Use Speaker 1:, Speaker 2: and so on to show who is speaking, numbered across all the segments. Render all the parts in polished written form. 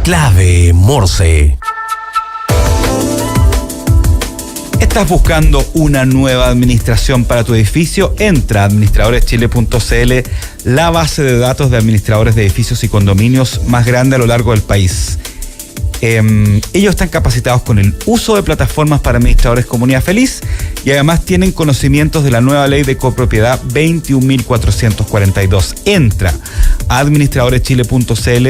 Speaker 1: Clave Morse.
Speaker 2: ¿Estás buscando una nueva administración para tu edificio? Entra a administradoreschile.cl, la base de datos de administradores de edificios y condominios más grande a lo largo del país. Ellos están capacitados con el uso de plataformas para administradores Comunidad Feliz y además tienen conocimientos de la nueva ley de copropiedad 21.442. Entra a administradoreschile.cl,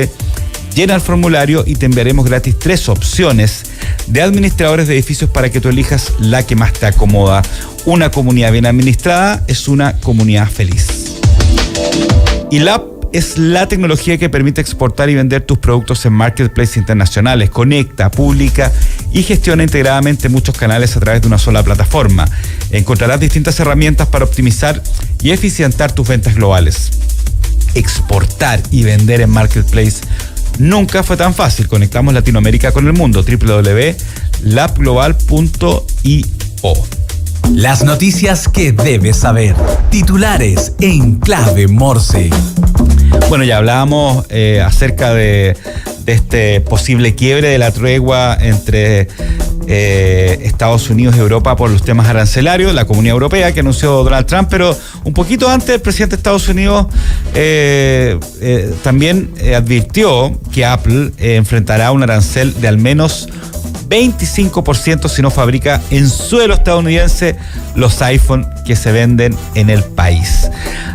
Speaker 2: llena el formulario y te enviaremos gratis 3 opciones de administradores de edificios para que tú elijas la que más te acomoda. Una comunidad bien administrada es una comunidad feliz. ILAP es la tecnología que permite exportar y vender tus productos en marketplaces internacionales. Conecta, publica y gestiona integradamente muchos canales a través de una sola plataforma. Encontrarás distintas herramientas para optimizar y eficientar tus ventas globales. Exportar y vender en marketplace nunca fue tan fácil. Conectamos Latinoamérica con el mundo. www.labglobal.io.
Speaker 1: Las noticias que debes saber. Titulares en Clave Morse.
Speaker 2: Bueno, ya hablábamos acerca de este posible quiebre de la tregua entre Estados Unidos y Europa por los temas arancelarios, la Comunidad Europea que anunció Donald Trump, pero un poquito antes el presidente de Estados Unidos también advirtió que Apple enfrentará un arancel de al menos 25% si no fabrica en suelo estadounidense los iPhone que se venden en el país.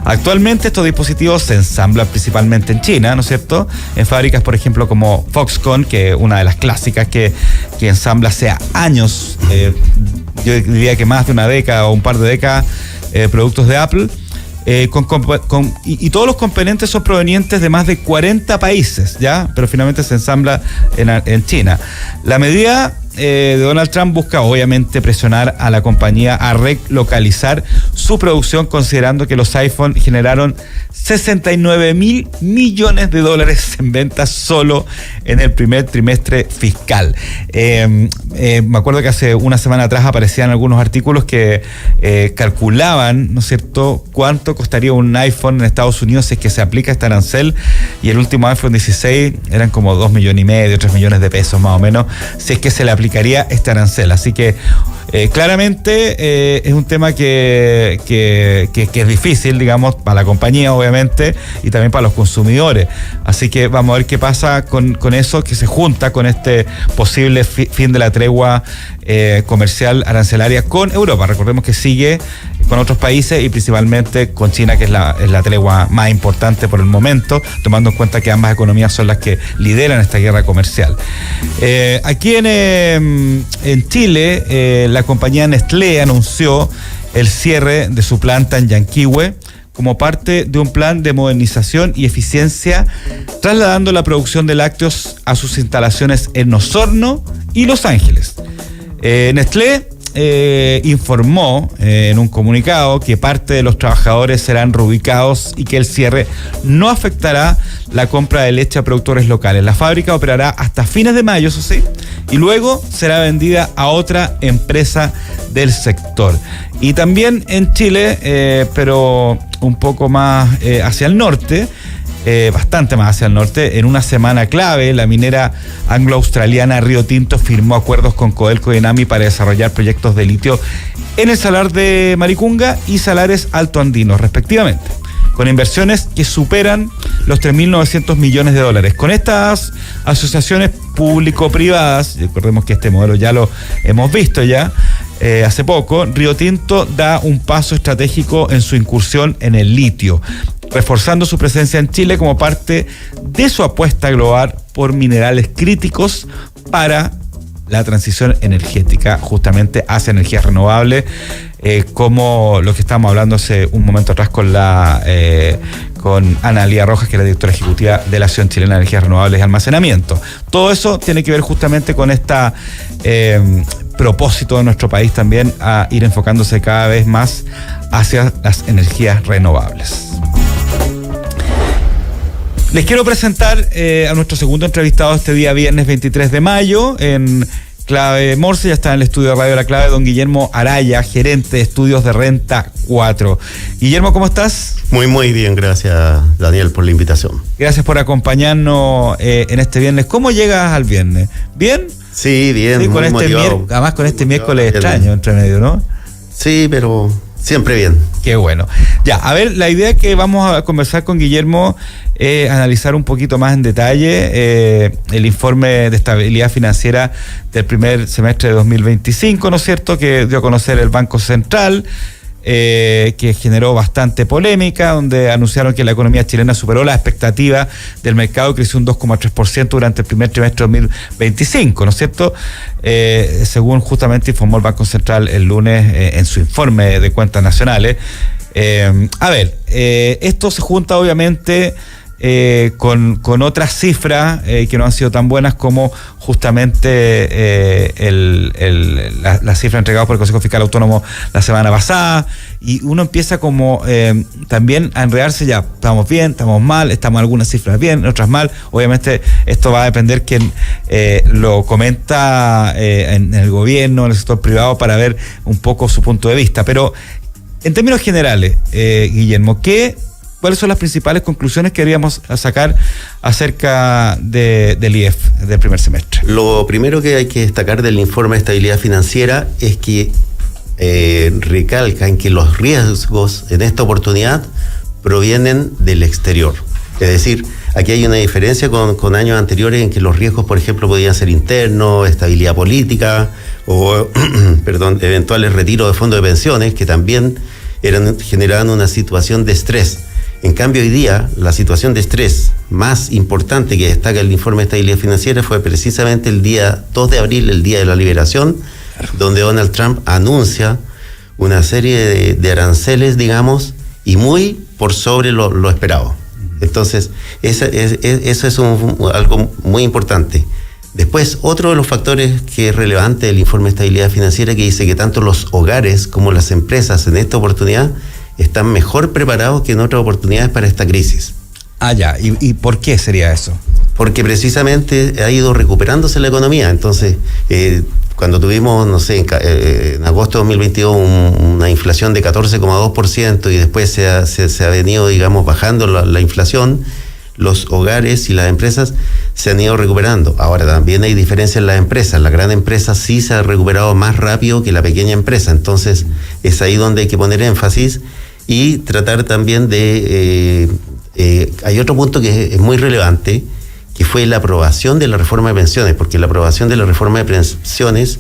Speaker 2: Actualmente estos dispositivos se ensamblan principalmente en China, ¿no es cierto? En fábricas, por ejemplo, como Foxconn, que es una de las clásicas que ensambla hace años, yo diría que más de una década o un par de décadas, productos de Apple. Y todos los componentes son provenientes de más de 40 países, ¿ya? Pero finalmente se ensambla en China. La medida de Donald Trump busca obviamente presionar a la compañía a relocalizar su producción, considerando que los iPhone generaron $69.000 millones en ventas solo en el primer trimestre fiscal. Me acuerdo que hace una semana atrás aparecían algunos artículos que calculaban, ¿no es cierto?, cuánto costaría un iPhone en Estados Unidos si es que se aplica este arancel, y el último iPhone 16 eran como 2,5 millones, 3 millones de pesos más o menos, si es que se le aplicaría este arancel. Así que claramente es un tema que es difícil, digamos, para la compañía obviamente y también para los consumidores. Así que vamos a ver qué pasa con eso, que se junta con este posible fin de la tregua comercial arancelaria con Europa. Recordemos que sigue con otros países y principalmente con China, que es la tregua más importante por el momento, tomando en cuenta que ambas economías son las que lideran esta guerra comercial. Aquí en Chile, la compañía Nestlé anunció el cierre de su planta en Yanquihue como parte de un plan de modernización y eficiencia, trasladando la producción de lácteos a sus instalaciones en Osorno y Los Ángeles. Nestlé informó en un comunicado que parte de los trabajadores serán reubicados y que el cierre no afectará la compra de leche a productores locales. La fábrica operará hasta fines de mayo, eso sí, y luego será vendida a otra empresa del sector. Y también en Chile, pero un poco más hacia el norte, bastante más hacia el norte, en una semana clave, la minera anglo-australiana Río Tinto firmó acuerdos con Codelco y Enami para desarrollar proyectos de litio en el Salar de Maricunga y Salares Alto Andinos, respectivamente, con inversiones que superan los 3.900 millones de dólares. Con estas asociaciones público-privadas, recordemos que este modelo ya lo hemos visto ya, hace poco, Río Tinto da un paso estratégico en su incursión en el litio, reforzando su presencia en Chile como parte de su apuesta global por minerales críticos para la transición energética, justamente hacia energías renovables, como lo que estábamos hablando hace un momento atrás con Ana Lía Rojas, que es la directora ejecutiva de la Asociación Chilena de Energías Renovables y Almacenamiento. Todo eso tiene que ver justamente con esta propósito de nuestro país también a ir enfocándose cada vez más hacia las energías renovables. Les quiero presentar a nuestro segundo entrevistado este día viernes 23 de mayo en Clave Morse, ya está en el estudio de Radio La Clave, don Guillermo Araya, gerente de estudios de Renta 4. Guillermo, ¿cómo estás?
Speaker 3: Muy bien, gracias Daniel por la invitación.
Speaker 2: Gracias por acompañarnos en este viernes. ¿Cómo llegas al viernes? ¿Bien?
Speaker 3: Sí, bien,
Speaker 2: sí, con
Speaker 3: muy motivado.
Speaker 2: Además con este miércoles
Speaker 3: bien.
Speaker 2: Extraño entre medio, ¿no?
Speaker 3: Sí, pero siempre bien.
Speaker 2: Qué bueno. Ya, a ver, la idea que vamos a conversar con Guillermo es analizar un poquito más en detalle el informe de estabilidad financiera del primer semestre de 2025, ¿no es cierto?, que dio a conocer el Banco Central, que generó bastante polémica, donde anunciaron que la economía chilena superó las expectativas del mercado, creció un 2,3% durante el primer trimestre de 2025, ¿no es cierto? Según justamente informó el Banco Central el lunes en su informe de cuentas nacionales. Esto se junta obviamente con otras cifras que no han sido tan buenas, como justamente la cifra entregada por el Consejo Fiscal Autónomo la semana pasada, y uno empieza como también a enredarse. Ya, estamos bien, estamos mal, estamos en algunas cifras bien, otras mal. Obviamente esto va a depender quién lo comenta en el gobierno, en el sector privado, para ver un poco su punto de vista. Pero en términos generales, Guillermo, ¿cuáles son las principales conclusiones que queríamos sacar acerca del IEF del primer semestre?
Speaker 3: Lo primero que hay que destacar del informe de estabilidad financiera es que recalcan que los riesgos en esta oportunidad provienen del exterior. Es decir, aquí hay una diferencia con años anteriores en que los riesgos, por ejemplo, podían ser internos, estabilidad política o eventuales retiros de fondos de pensiones, que también generaban una situación de estrés. En cambio, hoy día, la situación de estrés más importante que destaca el informe de estabilidad financiera fue precisamente el día 2 de abril, el día de la liberación, donde Donald Trump anuncia una serie de aranceles, digamos, y muy por sobre lo esperado. Entonces, eso es algo muy importante. Después, otro de los factores que es relevante del informe de estabilidad financiera, que dice que tanto los hogares como las empresas en esta oportunidad están mejor preparados que en otras oportunidades para esta crisis.
Speaker 2: Ya. ¿Y por qué sería eso?
Speaker 3: Porque precisamente ha ido recuperándose la economía. Entonces, cuando tuvimos, no sé, en agosto de 2022 una inflación de 14,2% y después se ha venido, digamos, bajando la inflación, los hogares y las empresas se han ido recuperando. Ahora, también hay diferencias en las empresas. La gran empresa sí se ha recuperado más rápido que la pequeña empresa. Entonces, es ahí donde hay que poner énfasis y tratar también de... hay otro punto que es muy relevante, que fue la aprobación de la reforma de pensiones, porque la aprobación de la reforma de pensiones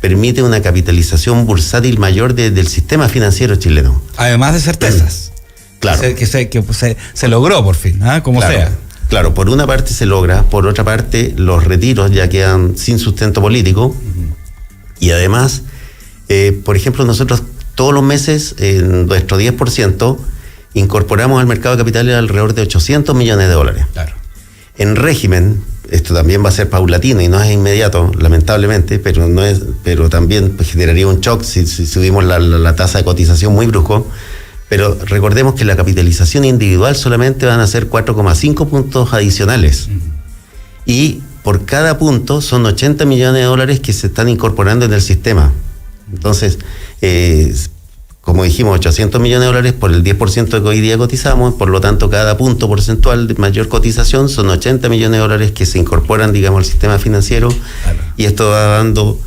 Speaker 3: permite una capitalización bursátil mayor del sistema financiero chileno.
Speaker 2: Además de certezas.
Speaker 3: Claro.
Speaker 2: Que se logró por fin, como
Speaker 3: claro,
Speaker 2: sea.
Speaker 3: Claro, por una parte se logra, por otra parte los retiros ya quedan sin sustento político. Y además, por ejemplo, nosotros todos los meses, en nuestro 10%, incorporamos al mercado de capitales alrededor de $800 millones.
Speaker 2: Claro.
Speaker 3: En régimen, esto también va a ser paulatino y no es inmediato, lamentablemente, pero también pues, generaría un shock si subimos la tasa de cotización muy brusco. Pero recordemos que la capitalización individual solamente van a ser 4,5 puntos adicionales. Y por cada punto son $80 millones que se están incorporando en el sistema. Entonces, como dijimos, $800 millones por el 10% que hoy día cotizamos, por lo tanto, cada punto porcentual de mayor cotización son $80 millones que se incorporan, digamos, al sistema financiero. Claro. Y esto va dando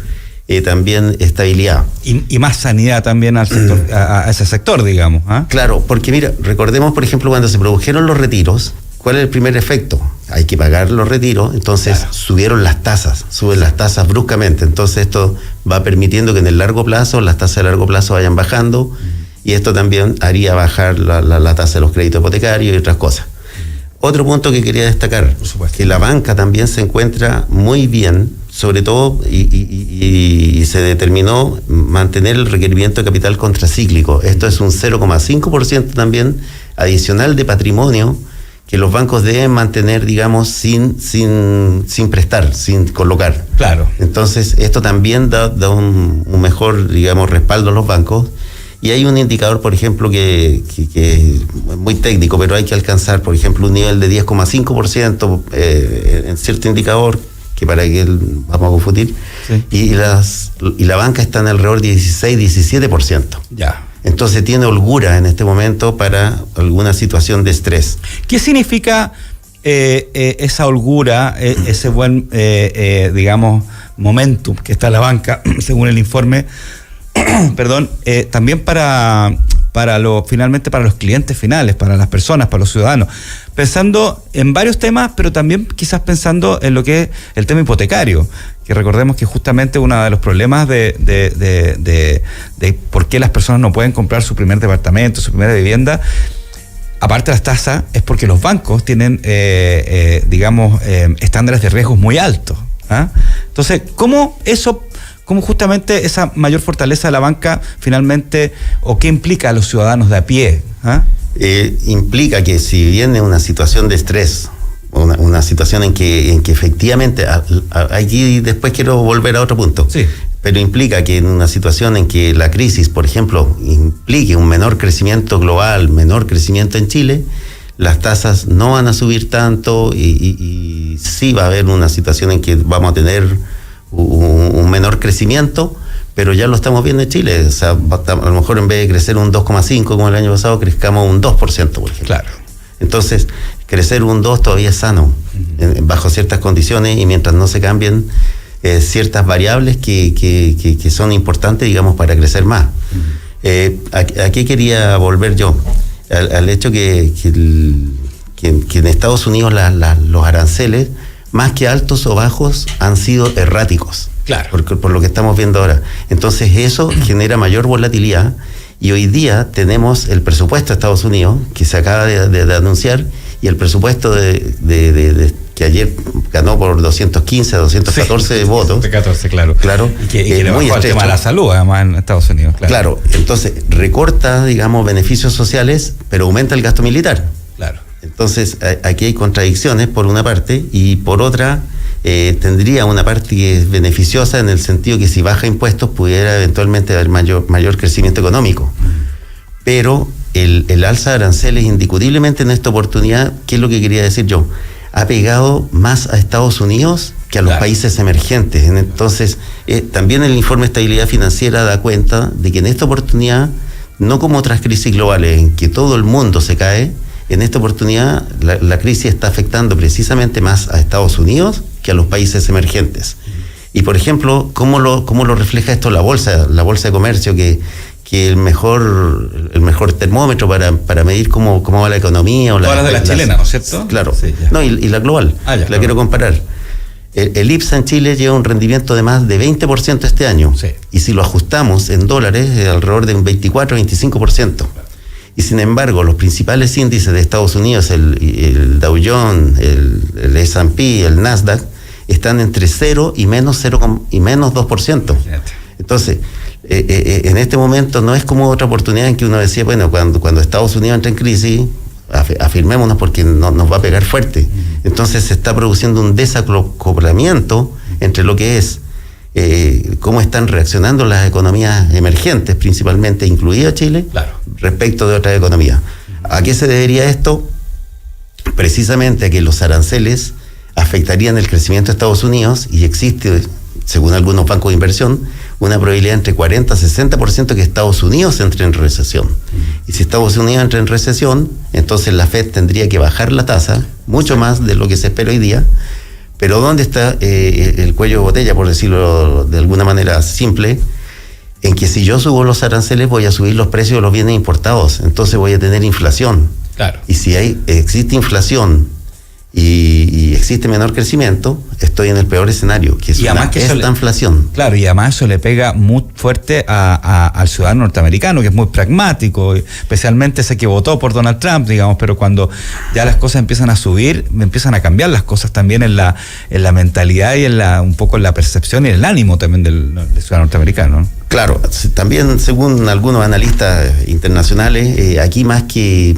Speaker 3: también estabilidad.
Speaker 2: Y más sanidad también al sector, a ese sector, digamos.
Speaker 3: Claro, porque mira, recordemos, por ejemplo, cuando se produjeron los retiros, ¿cuál es el primer efecto? Hay que pagar los retiros, entonces claro, suben las tasas bruscamente. Entonces esto va permitiendo que en el largo plazo las tasas de largo plazo vayan bajando, y esto también haría bajar la tasa de los créditos hipotecarios y otras cosas. Otro punto que quería destacar, que la banca también se encuentra muy bien, sobre todo, y se determinó mantener el requerimiento de capital contracíclico. Esto es un 0,5% también adicional de patrimonio que los bancos deben mantener, digamos, sin prestar, sin colocar.
Speaker 2: Claro.
Speaker 3: Entonces, esto también da un mejor, digamos, respaldo a los bancos. Y hay un indicador, por ejemplo, que es muy técnico, pero hay que alcanzar, por ejemplo, un nivel de 10,5% en cierto indicador que para que vamos a confundir,
Speaker 2: Sí.
Speaker 3: y la banca está en alrededor de 16-17%.
Speaker 2: Ya.
Speaker 3: Entonces tiene holgura en este momento para alguna situación de estrés.
Speaker 2: ¿Qué significa esa holgura, ese buen, digamos, momentum que está en la banca, según el informe, perdón, también finalmente para los clientes finales, para las personas, para los ciudadanos, pensando en varios temas, pero también quizás pensando en lo que es el tema hipotecario, que recordemos que justamente uno de los problemas de por qué las personas no pueden comprar su primer departamento, su primera vivienda, aparte de las tasas, es porque los bancos tienen, digamos, estándares de riesgos muy altos. ¿Ah? Entonces, ¿cómo justamente esa mayor fortaleza de la banca finalmente, o qué implica a los ciudadanos de a pie? ¿Ah?
Speaker 3: Implica que si viene una situación de estrés, una situación en que efectivamente, aquí después quiero volver a otro punto,
Speaker 2: Sí.
Speaker 3: pero implica que en una situación en que la crisis, por ejemplo, implique un menor crecimiento global, menor crecimiento en Chile, las tasas no van a subir tanto y sí va a haber una situación en que vamos a tener un menor crecimiento, pero ya lo estamos viendo en Chile. O sea, a lo mejor en vez de crecer un 2,5 como el año pasado, crezcamos un 2%, por ejemplo.
Speaker 2: Claro.
Speaker 3: Entonces, crecer un 2 todavía es sano, bajo ciertas condiciones y mientras no se cambien ciertas variables que son importantes, digamos, para crecer más. ¿A qué quería volver yo? Al hecho que en Estados Unidos los aranceles, más que altos o bajos, han sido erráticos.
Speaker 2: Claro.
Speaker 3: Por lo que estamos viendo ahora. Entonces eso genera mayor volatilidad y hoy día tenemos el presupuesto de Estados Unidos que se acaba de anunciar y el presupuesto que ayer ganó por 215 a 214 votos.
Speaker 2: 214, claro.
Speaker 3: Claro.
Speaker 2: Y que le
Speaker 3: muy
Speaker 2: bajó el tema de la salud, además, en Estados Unidos.
Speaker 3: Claro, entonces recorta, digamos, beneficios sociales, pero aumenta el gasto militar.
Speaker 2: Claro.
Speaker 3: Entonces, aquí hay contradicciones por una parte y por otra tendría una parte que es beneficiosa en el sentido que si baja impuestos pudiera eventualmente haber mayor crecimiento económico. Pero el alza de aranceles indiscutiblemente en esta oportunidad, ¿qué es lo que quería decir yo? Ha pegado más a Estados Unidos que a los países emergentes. Entonces, también el informe de estabilidad financiera da cuenta de que en esta oportunidad, no como otras crisis globales en que todo el mundo se cae, en esta oportunidad la crisis está afectando precisamente más a Estados Unidos que a los países emergentes. Y por ejemplo, ¿cómo lo refleja esto la bolsa de comercio, que el mejor termómetro para medir cómo va la economía? O
Speaker 2: todas las de la chilena, ¿no es cierto?
Speaker 3: Claro.
Speaker 2: Sí,
Speaker 3: no, y la global, la quiero comparar. El IPSA en Chile lleva un rendimiento de más de 20% este año.
Speaker 2: Sí.
Speaker 3: Y si lo ajustamos en dólares, es alrededor de un 24-25%. Y sin embargo, los principales índices de Estados Unidos, el Dow Jones, el S&P, el Nasdaq, están entre 0 y menos 2%. Entonces, en este momento no es como otra oportunidad en que uno decía, bueno, cuando Estados Unidos entra en crisis, afirmémonos porque nos va a pegar fuerte. Entonces se está produciendo un desacoplamiento entre lo que es cómo están reaccionando las economías emergentes, principalmente incluida Chile,
Speaker 2: claro,
Speaker 3: respecto de otras economías. ¿A qué se debería esto? Precisamente a que los aranceles afectarían el crecimiento de Estados Unidos y existe, según algunos bancos de inversión, una probabilidad entre 40 a 60% que Estados Unidos entre en recesión. Y si Estados Unidos entra en recesión, entonces la Fed tendría que bajar la tasa, mucho más de lo que se espera hoy día. Pero ¿dónde está el cuello de botella, por decirlo de alguna manera simple? En que si yo subo los aranceles voy a subir los precios de los bienes importados, entonces voy a tener inflación.
Speaker 2: Claro.
Speaker 3: Y si existe inflación y existe menor crecimiento, estoy en el peor escenario, que es esta inflación.
Speaker 2: Claro, y además eso le pega muy fuerte al ciudadano norteamericano, que es muy pragmático, especialmente ese que votó por Donald Trump, digamos, pero cuando ya las cosas empiezan a subir, empiezan a cambiar las cosas también en la mentalidad y un poco en la percepción y el ánimo también del ciudadano norteamericano, ¿no?
Speaker 3: Claro, también según algunos analistas internacionales, aquí más que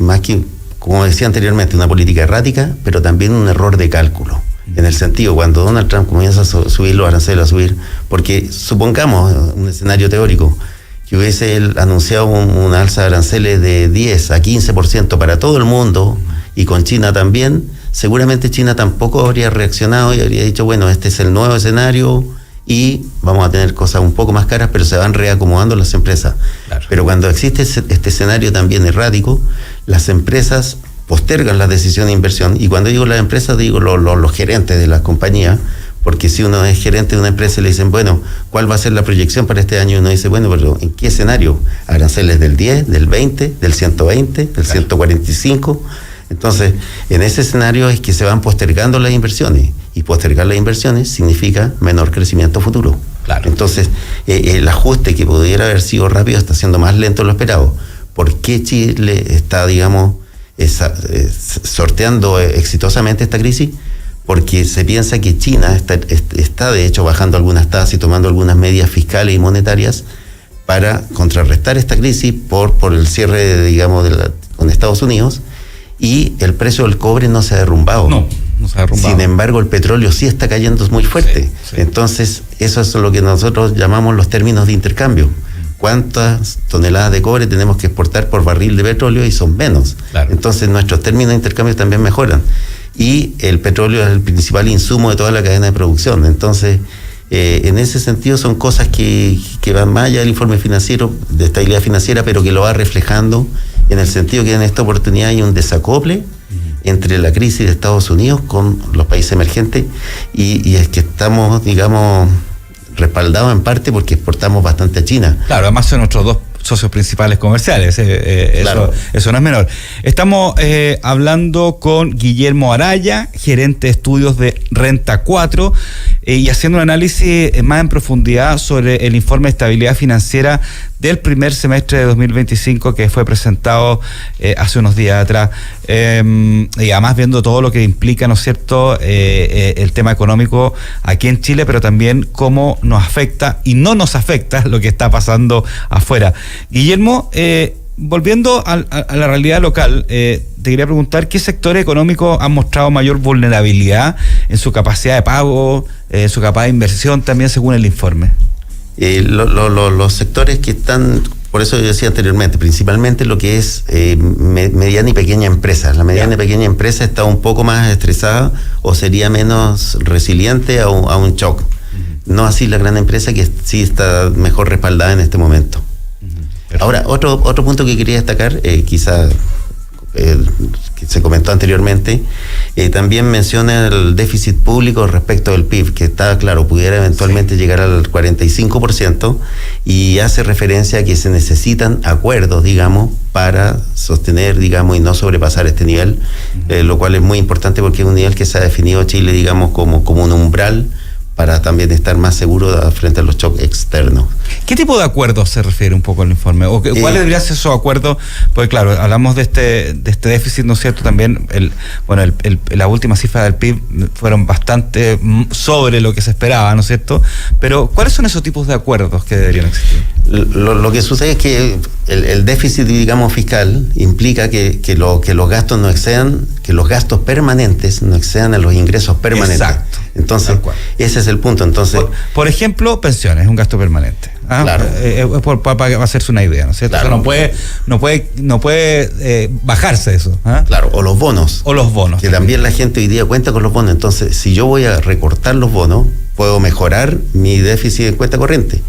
Speaker 3: como decía anteriormente, una política errática, pero también un error de cálculo. En el sentido, cuando Donald Trump comienza a subir los aranceles, porque supongamos un escenario teórico, que hubiese él anunciado una alza de aranceles de 10 a 15% para todo el mundo, y con China también, seguramente China tampoco habría reaccionado y habría dicho, bueno, este es el nuevo escenario y vamos a tener cosas un poco más caras, pero se van reacomodando las empresas.
Speaker 2: Claro.
Speaker 3: Pero cuando existe este escenario también errático, las empresas postergan la decisión de inversión, y cuando digo las empresas digo los gerentes de las compañías, porque si uno es gerente de una empresa y le dicen, bueno, ¿cuál va a ser la proyección para este año? Y uno dice, bueno, pero ¿en qué escenario? ¿Aranceles del 10, del 20, del 120, del 145? Entonces, en ese escenario es que se van postergando las inversiones, y postergar las inversiones significa menor crecimiento futuro.
Speaker 2: Claro.
Speaker 3: Entonces, el ajuste que pudiera haber sido rápido está siendo más lento de lo esperado. ¿Por qué Chile está, digamos, sorteando exitosamente esta crisis? Porque se piensa que China está de hecho bajando algunas tasas y tomando algunas medidas fiscales y monetarias para contrarrestar esta crisis por el cierre, digamos, con Estados Unidos, y el precio del cobre no se ha derrumbado.
Speaker 2: No se ha derrumbado.
Speaker 3: Sin embargo, el petróleo sí está cayendo muy fuerte.
Speaker 2: Sí.
Speaker 3: Entonces, eso es lo que nosotros llamamos los términos de intercambio. ¿Cuántas toneladas de cobre tenemos que exportar por barril de petróleo? Y son menos.
Speaker 2: Claro.
Speaker 3: Entonces, nuestros términos de intercambio también mejoran. Y el petróleo es el principal insumo de toda la cadena de producción. Entonces, en ese sentido son cosas que van más allá del informe financiero, de estabilidad financiera, pero que lo va reflejando en el sentido que en esta oportunidad hay un desacople entre la crisis de Estados Unidos con los países emergentes, y es que estamos, digamos, respaldados en parte porque exportamos bastante a China.
Speaker 2: Claro, además son nuestros dos socios principales comerciales,
Speaker 3: Claro.
Speaker 2: eso no es menor. Estamos hablando con Guillermo Araya, gerente de estudios de Renta 4, y haciendo un análisis más en profundidad sobre el informe de estabilidad financiera del primer semestre de 2025 que fue presentado hace unos días atrás, y además viendo todo lo que implica, ¿no es cierto?, el tema económico aquí en Chile, pero también cómo nos afecta y no nos afecta lo que está pasando afuera. Guillermo, volviendo a la realidad local, te quería preguntar qué sectores económicos han mostrado mayor vulnerabilidad en su capacidad de pago, en su capacidad de inversión también, según el informe.
Speaker 3: Los sectores que están, por eso yo decía anteriormente, principalmente lo que es mediana y pequeña empresa. La mediana y pequeña empresa está un poco más estresada o sería menos resiliente a un shock. No así la gran empresa, que sí está mejor respaldada en este momento. Ahora, otro punto que quería destacar, quizá que se comentó anteriormente, también menciona el déficit público respecto del PIB, que está claro, pudiera eventualmente llegar al 45%, y hace referencia a que se necesitan acuerdos, digamos, para sostener, digamos, y no sobrepasar este nivel, lo cual es muy importante porque es un nivel que se ha definido Chile, digamos, como un umbral para también estar más seguro frente a los shocks externos.
Speaker 2: ¿Qué tipo de acuerdos se refiere un poco al informe? ¿O cuáles deberían ser esos acuerdos? Porque claro, hablamos de este déficit, ¿no es cierto? También la última cifra del PIB fueron bastante sobre lo que se esperaba, ¿no es cierto? Pero ¿cuáles son esos tipos de acuerdos que deberían existir?
Speaker 3: Lo que sucede es que el déficit, digamos, fiscal implica que los gastos no excedan, que los gastos permanentes no excedan a los ingresos permanentes.
Speaker 2: Exacto.
Speaker 3: Entonces, ese es el punto. Entonces,
Speaker 2: por ejemplo, pensiones, un gasto permanente.
Speaker 3: Claro.
Speaker 2: Para hacerse una idea, ¿no es cierto?
Speaker 3: Claro.
Speaker 2: O sea, no puede bajarse eso.
Speaker 3: Claro, o los bonos.
Speaker 2: O los bonos.
Speaker 3: Que también la gente hoy día cuenta con los bonos. Entonces, si yo voy a recortar los bonos, puedo mejorar mi déficit en cuenta corriente,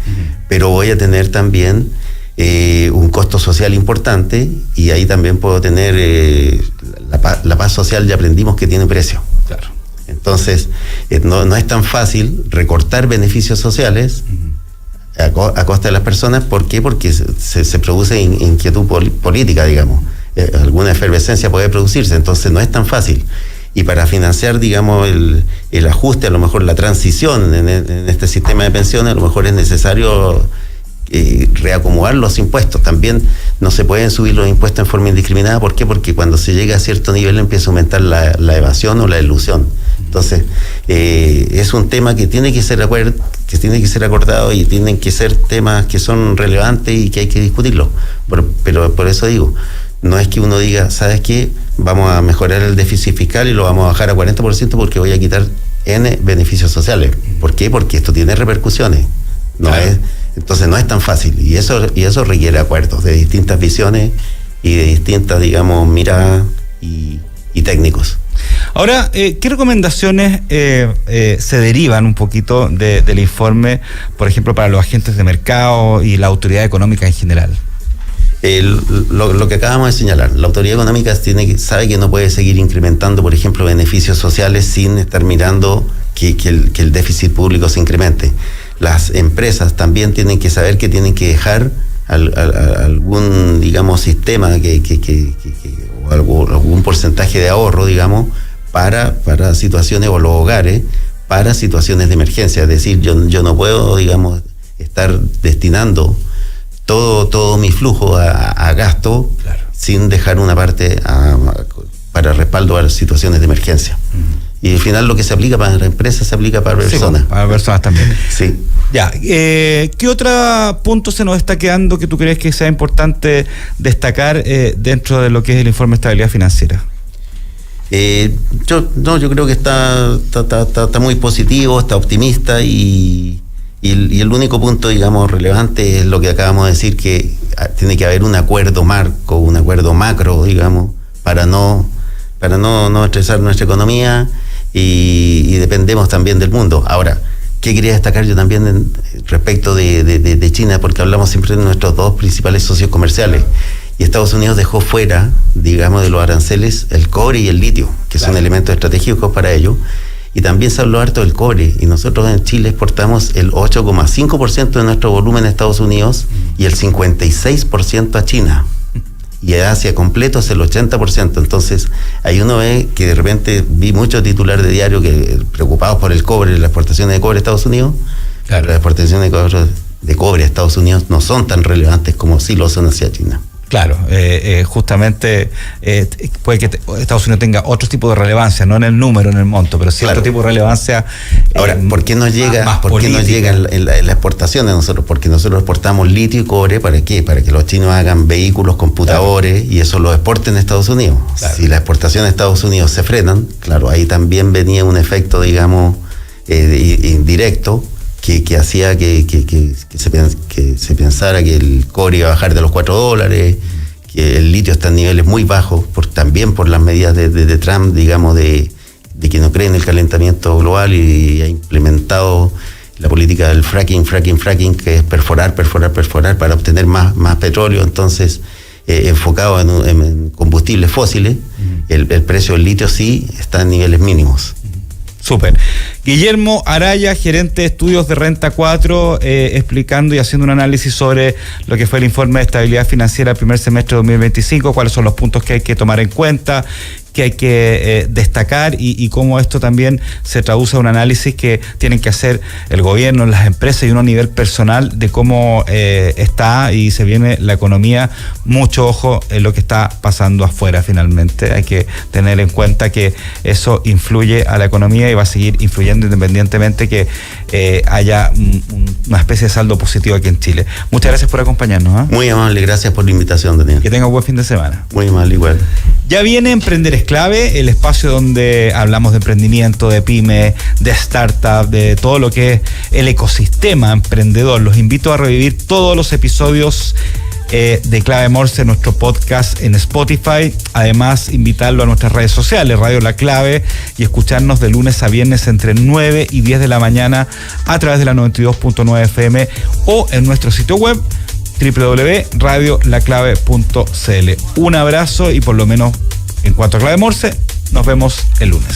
Speaker 3: pero voy a tener también un costo social importante, y ahí también puedo tener la paz social, ya aprendimos que tiene precio.
Speaker 2: Claro.
Speaker 3: Entonces, no es tan fácil recortar beneficios sociales a costa de las personas. ¿Por qué? Porque se produce inquietud política, digamos. Alguna efervescencia puede producirse, entonces no es tan fácil. Y para financiar, digamos, el ajuste, a lo mejor la transición en este sistema de pensiones, a lo mejor es necesario reacomodar los impuestos. También no se pueden subir los impuestos en forma indiscriminada. ¿Por qué? Porque cuando se llega a cierto nivel empieza a aumentar la evasión o la elusión. Entonces, es un tema que tiene que ser acordado, y tienen que ser temas que son relevantes y que hay que discutirlo. Pero por eso digo, no es que uno diga, ¿sabes qué? Vamos a mejorar el déficit fiscal y lo vamos a bajar a 40% porque voy a quitar N beneficios sociales. ¿Por qué? Porque esto tiene repercusiones. Entonces no es tan fácil, y eso requiere acuerdos de distintas visiones y de distintas, digamos, miradas y técnicos.
Speaker 2: Ahora, ¿qué recomendaciones se derivan un poquito del informe, por ejemplo, para los agentes de mercado y la autoridad económica en general?
Speaker 3: Lo que acabamos de señalar, la autoridad económica sabe que no puede seguir incrementando, por ejemplo, beneficios sociales sin estar mirando que el déficit público se incremente. Las empresas también tienen que saber que tienen que dejar algún, digamos, sistema o algún porcentaje de ahorro, digamos, para situaciones, o los hogares, para situaciones de emergencia. Es decir, yo no puedo, digamos, estar destinando todo mi flujo a gasto, claro, sin dejar una parte para respaldo a las situaciones de emergencia. Y al final lo que se aplica para empresas se aplica para personas.
Speaker 2: Sí, para personas también.
Speaker 3: Sí.
Speaker 2: Ya, ¿qué otro punto se nos está quedando que tú crees que sea importante destacar dentro de lo que es el informe de estabilidad financiera?
Speaker 3: Yo creo que está muy positivo, está optimista y el único punto, digamos, relevante es lo que acabamos de decir, que tiene que haber un acuerdo marco, un acuerdo macro, digamos, para no estresar nuestra economía y dependemos también del mundo. Ahora, ¿qué quería destacar yo también respecto de China? Porque hablamos siempre de nuestros dos principales socios comerciales. Y Estados Unidos dejó fuera, digamos, de los aranceles el cobre y el litio, que claro, son elementos estratégicos para ellos. Y también se habló harto del cobre, y nosotros en Chile exportamos el 8,5% de nuestro volumen a Estados Unidos y el 56% a China. Y a Asia completo es el 80%. Entonces, ahí uno ve que de repente vi muchos titulares de diario que preocupados por el cobre, las exportaciones de cobre a Estados Unidos. Claro. Las exportaciones de cobre a Estados Unidos no son tan relevantes como sí lo son hacia China.
Speaker 2: Claro, justamente puede que Estados Unidos tenga otro tipo de relevancia, no en el número, en el monto, pero sí claro, otro tipo de relevancia.
Speaker 3: Ahora, ¿por qué nos llega en la exportación de nosotros? Porque nosotros exportamos litio y cobre, ¿para qué? Para que los chinos hagan vehículos, computadores, claro, y eso lo exporten a Estados Unidos. Claro. Si la exportación a Estados Unidos se frenan, claro, ahí también venía un efecto, digamos, indirecto, que hacía que se pensara que el cobre iba a bajar de los $4, que el litio está en niveles muy bajos, también por las medidas de Trump, digamos, de que no cree en el calentamiento global y ha implementado la política del fracking, que es perforar para obtener más petróleo. Entonces, enfocado en combustibles fósiles, el precio del litio sí está en niveles mínimos.
Speaker 2: Súper. Guillermo Araya, gerente de estudios de Renta 4, explicando y haciendo un análisis sobre lo que fue el informe de estabilidad financiera del primer semestre de 2025, cuáles son los puntos que hay que tomar en cuenta, que hay que destacar y cómo esto también se traduce a un análisis que tienen que hacer el gobierno, las empresas y uno a nivel personal de cómo está y se viene la economía. Mucho ojo en lo que está pasando afuera finalmente. Hay que tener en cuenta que eso influye a la economía y va a seguir influyendo independientemente que haya una especie de saldo positivo aquí en Chile. Muchas gracias por acompañarnos.
Speaker 3: Muy amable, gracias por la invitación, Daniel.
Speaker 2: Que tenga un buen fin de semana.
Speaker 3: Muy amable, igual.
Speaker 2: Ya viene Emprender es Clave, el espacio donde hablamos de emprendimiento, de pyme, de startup, de todo lo que es el ecosistema emprendedor. Los invito a revivir todos los episodios de Clave Morse, nuestro podcast en Spotify. Además, invitarlo a nuestras redes sociales, Radio La Clave, y escucharnos de lunes a viernes entre 9 y 10 de la mañana a través de la 92.9 FM o en nuestro sitio web www.radiolaclave.cl. Un abrazo y por lo menos en cuanto a Clave Morse, nos vemos el lunes.